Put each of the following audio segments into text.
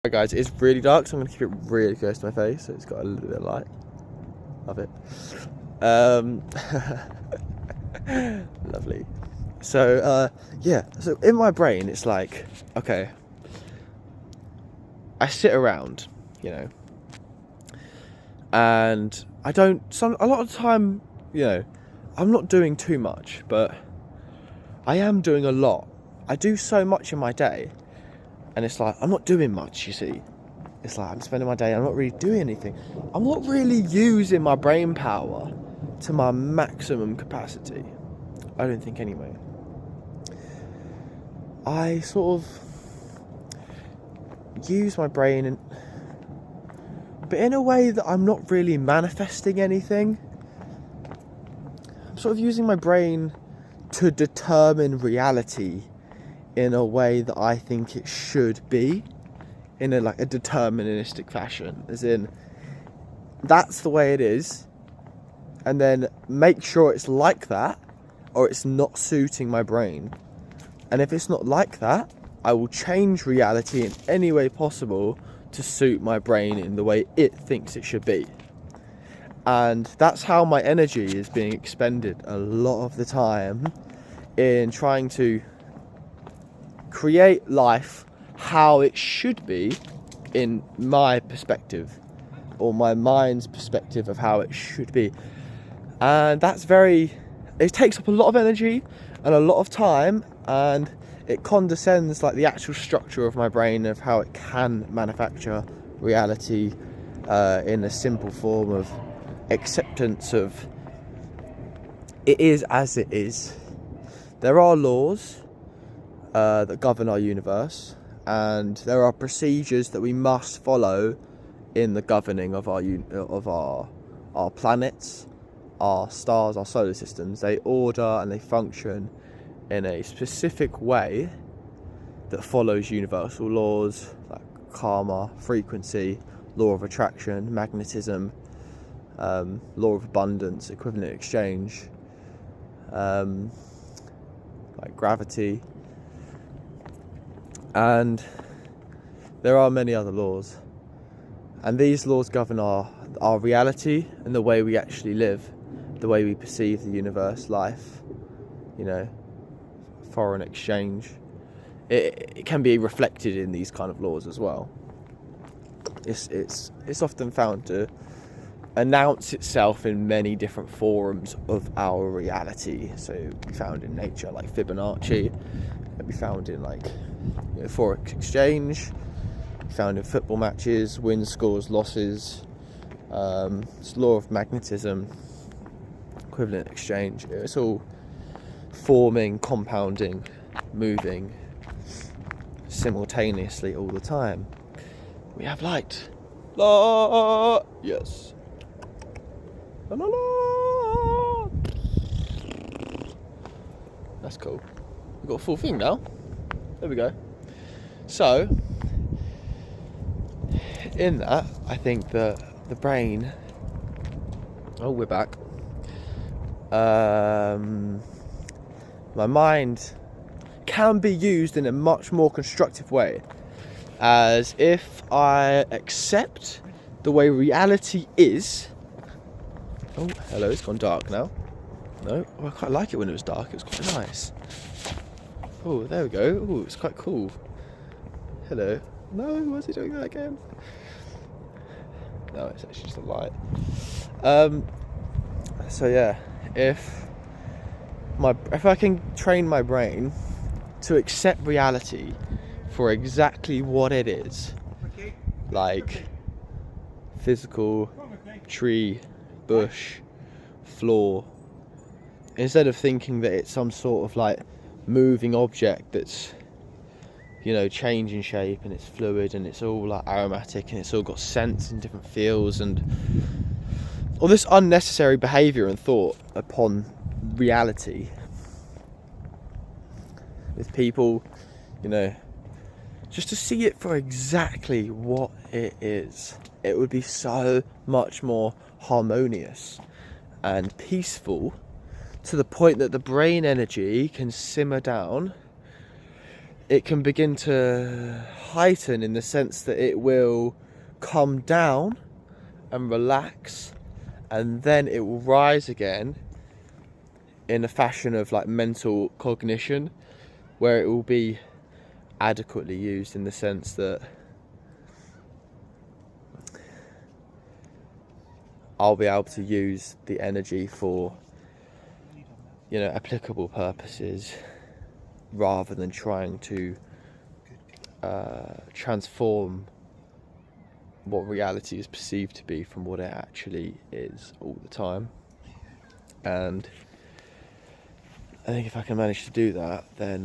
Right guys, it's really dark, so I'm going to keep it really close to my face so it's got a little bit of light. Love it. Lovely. So yeah, so in my brain it's like, okay, I sit around, and I don't, a lot of the time, I'm not doing too much, but I am doing a lot. I do so much in my day, and it's like, I'm not doing much, you see. It's like, I'm spending my day, I'm not really doing anything. I'm not really using my brain power to my maximum capacity. I don't think anyway. I sort of use my brain, but in a way that I'm not really manifesting anything. I'm sort of using my brain to determine reality in a way that I think it should be, in a deterministic fashion, as in, that's the way it is, and then make sure it's like that, or it's not suiting my brain. And if it's not like that, I will change reality in any way possible to suit my brain in the way it thinks it should be. And that's how my energy is being expended a lot of the time, in trying to create life how it should be in my perspective, or my mind's perspective of how it should be. And it takes up a lot of energy and a lot of time, and it condescends like the actual structure of my brain of how it can manufacture reality in a simple form of acceptance of it is as it is. There are laws that govern our universe, and there are procedures that we must follow in the governing of our planets, our stars, our solar systems. They order and they function in a specific way that follows universal laws like karma, frequency, law of attraction, magnetism, law of abundance, equivalent exchange, like gravity, and there are many other laws. And these laws govern our reality and the way we actually live, the way we perceive the universe, life, foreign exchange. It can be reflected in these kind of laws as well. It's often found to announce itself in many different forms of our reality. So it can be found in nature, like Fibonacci. It can be found in forex exchange. Found in football matches, wins, scores, losses. It's law of magnetism, equivalent exchange. It's all forming, compounding, moving simultaneously all the time. We have light. La, yes. La, la, la. That's cool. We've got a full thing now. There we go. So, in that, I think that the brain... Oh, we're back. My mind can be used in a much more constructive way, as if I accept the way reality is. Oh, hello, it's gone dark now. No, I quite like it when it was dark, it was quite nice. Oh, there we go. Oh, it's quite cool. Hello. No, why is he doing that again? No, it's actually just a light. So yeah, if I can train my brain to accept reality for exactly what it is, like physical, tree, bush, floor, instead of thinking that it's some sort of moving object that's changing shape and it's fluid and it's all aromatic and it's all got scents and different feels and all this unnecessary behaviour and thought upon reality with people, just to see it for exactly what it is. It would be so much more harmonious and peaceful, to the point that the brain energy can simmer down it can begin to heighten in the sense that it will come down and relax, and then it will rise again in a fashion of like mental cognition, where it will be adequately used in the sense that I'll be able to use the energy for, you know, applicable purposes, rather than trying to transform what reality is perceived to be from what it actually is all the time. And I think if I can manage to do that, then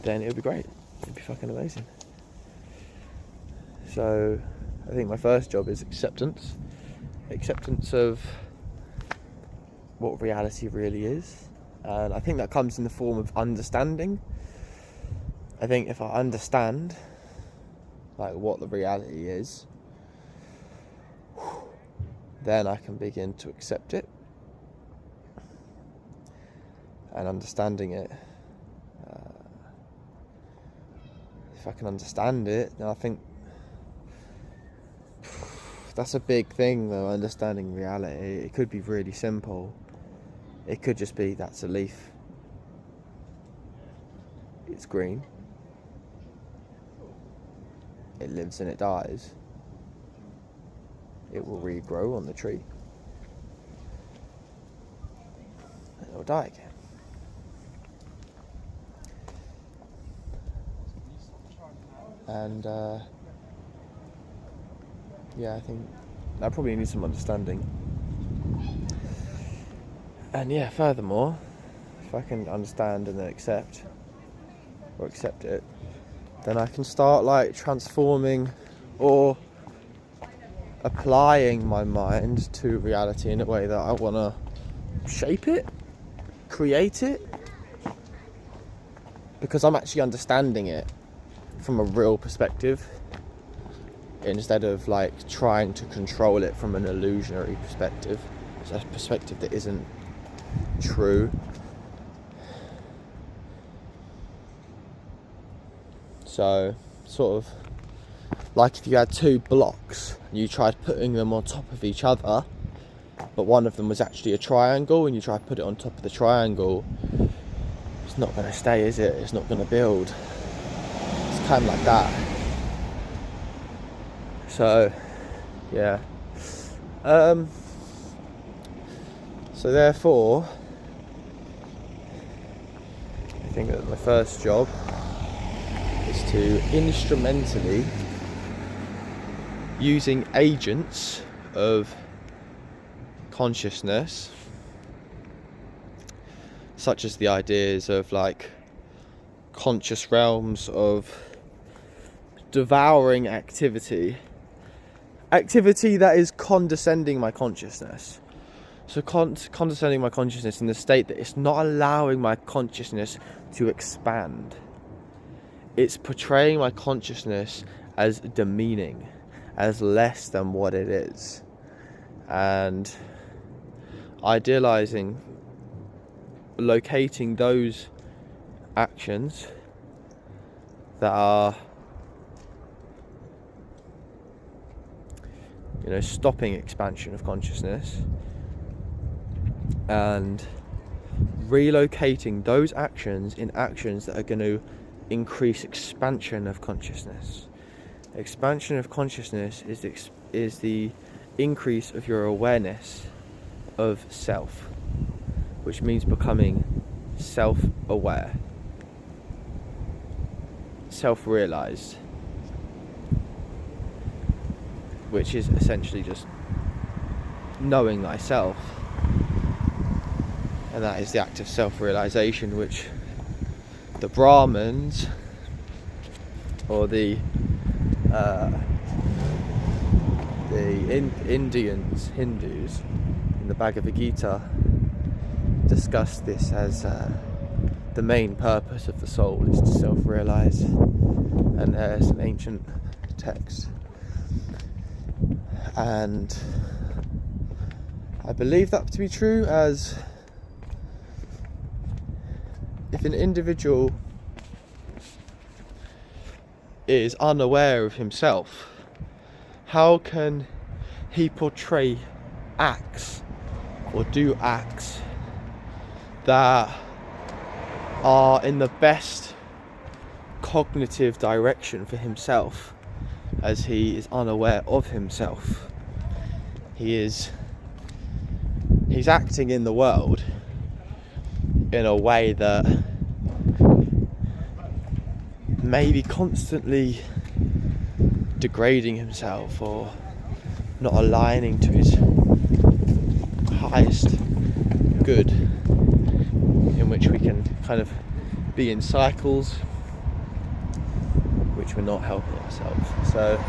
then it'll be great. It'll be fucking amazing. So I think my first job is acceptance of what reality really is, and I think that comes in the form of understanding. I think if I understand like what the reality is, then I can begin to accept it. And understanding it, if I can understand it, then I think that's a big thing though, understanding reality. It could be really simple. It could just be, that's a leaf, it's green, it lives and it dies, it will regrow on the tree, and it will die again. And I think I probably need some understanding. And furthermore, if I can understand and then accept it, then I can start like transforming or applying my mind to reality in a way that I want to shape it, create it, because I'm actually understanding it from a real perspective, instead of like trying to control it from an illusionary perspective. It's a perspective that isn't true. So sort of like if you had two blocks and you tried putting them on top of each other, but one of them was actually a triangle, and you try to put it on top of the triangle, it's not going to stay, is it? It's not going to build. It's kind of like that. So so therefore I think that my first job is to instrumentally, using agents of consciousness, such as the ideas of like conscious realms of devouring activity that is condescending my consciousness. So condescending my consciousness in the state that it's not allowing my consciousness to expand. It's portraying my consciousness as demeaning, as less than what it is, and idealizing, locating those actions that are, stopping expansion of consciousness, and relocating those actions in actions that are going to increase expansion of consciousness. Expansion of consciousness is the increase of your awareness of self, which means becoming self-aware, self-realized, which is essentially just knowing thyself. And that is the act of self-realization, which the Brahmins, or the Hindus in the Bhagavad Gita discuss this as the main purpose of the soul is to self-realize. And there's an ancient text, and I believe that to be true, as if an individual is unaware of himself, how can he portray acts or do acts that are in the best cognitive direction for himself, as he is unaware of himself? He's acting in the world in a way that may be constantly degrading himself or not aligning to his highest good, in which we can kind of be in cycles which we're not helping ourselves. So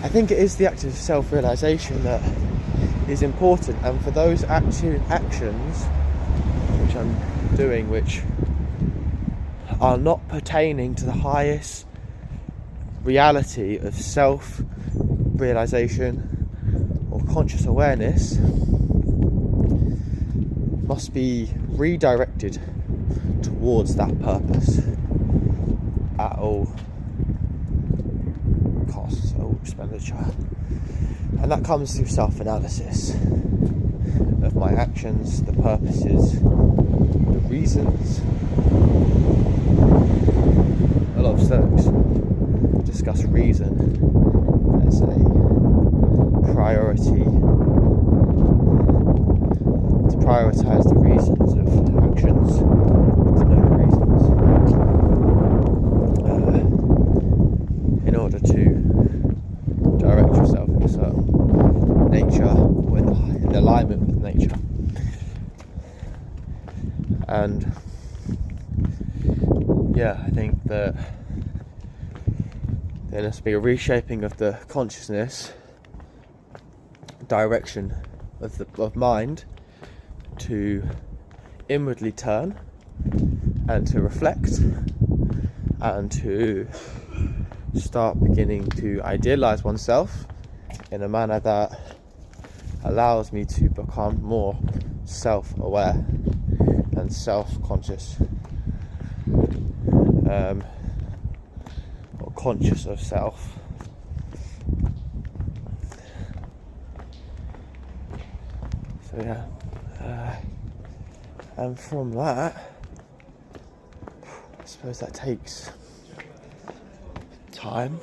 I think it is the act of self-realisation that is important, and for those actions which I'm doing which are not pertaining to the highest reality of self-realisation or conscious awareness, must be redirected towards that purpose at all costs, all expenditure. And that comes through self-analysis of my actions, the purposes, the reasons. A lot of Stoics discuss reason as a priority, to prioritise the reasons of actions, to know the reasons, in order to direct yourself in a certain nature, or in alignment with nature. And I think that there must be a reshaping of the consciousness direction of mind to inwardly turn and to reflect and to start beginning to idealize oneself in a manner that allows me to become more self-aware and self-conscious, or conscious of self. So and from that, I suppose that takes time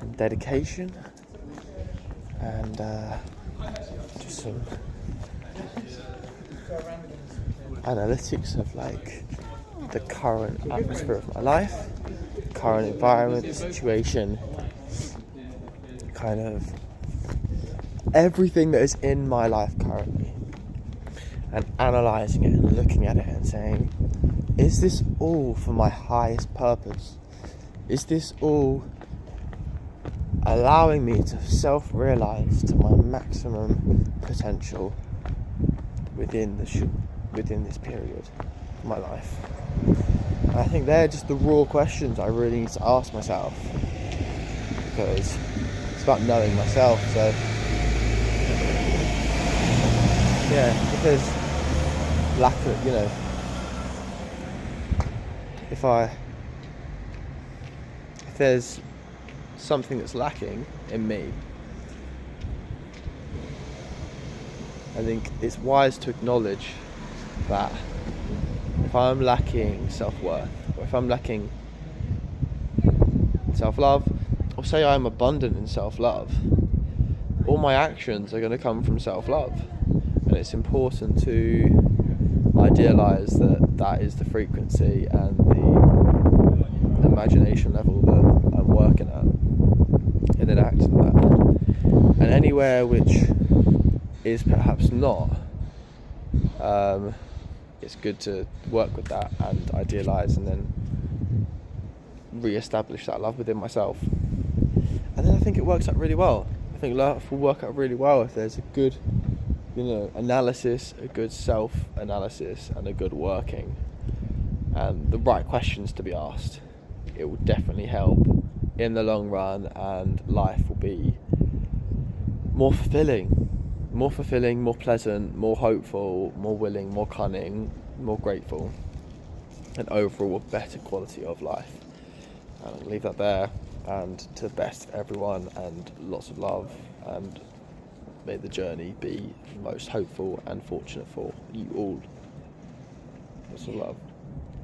and dedication and just some analytics of like the current atmosphere of my life, current environment, the situation, kind of everything that is in my life currently, and analysing it and looking at it and saying, is this all for my highest purpose? Is this all allowing me to self-realise to my maximum potential within this period of my life? And I think they're just the raw questions I really need to ask myself, because it's about knowing myself. So if there's lack of, if there's something that's lacking in me, I think it's wise to acknowledge that if I'm lacking self-worth, or if I'm lacking self-love, or say I'm abundant in self-love, all my actions are going to come from self-love. And it's important to idealise that is the frequency and the imagination level that I'm working at, and then act on that. And anywhere which is perhaps not, it's good to work with that and idealise and then re-establish that love within myself. And then I think it works out really well. I think love will work out really well if there's a good analysis, a good self-analysis, and a good working, and the right questions to be asked. It will definitely help in the long run, and life will be more fulfilling, more pleasant, more hopeful, more willing, more cunning, more grateful, and overall a better quality of life. And I'll leave that there, and to the best of everyone, and lots of love, and may the journey be most hopeful and fortunate for you all. Lots of love.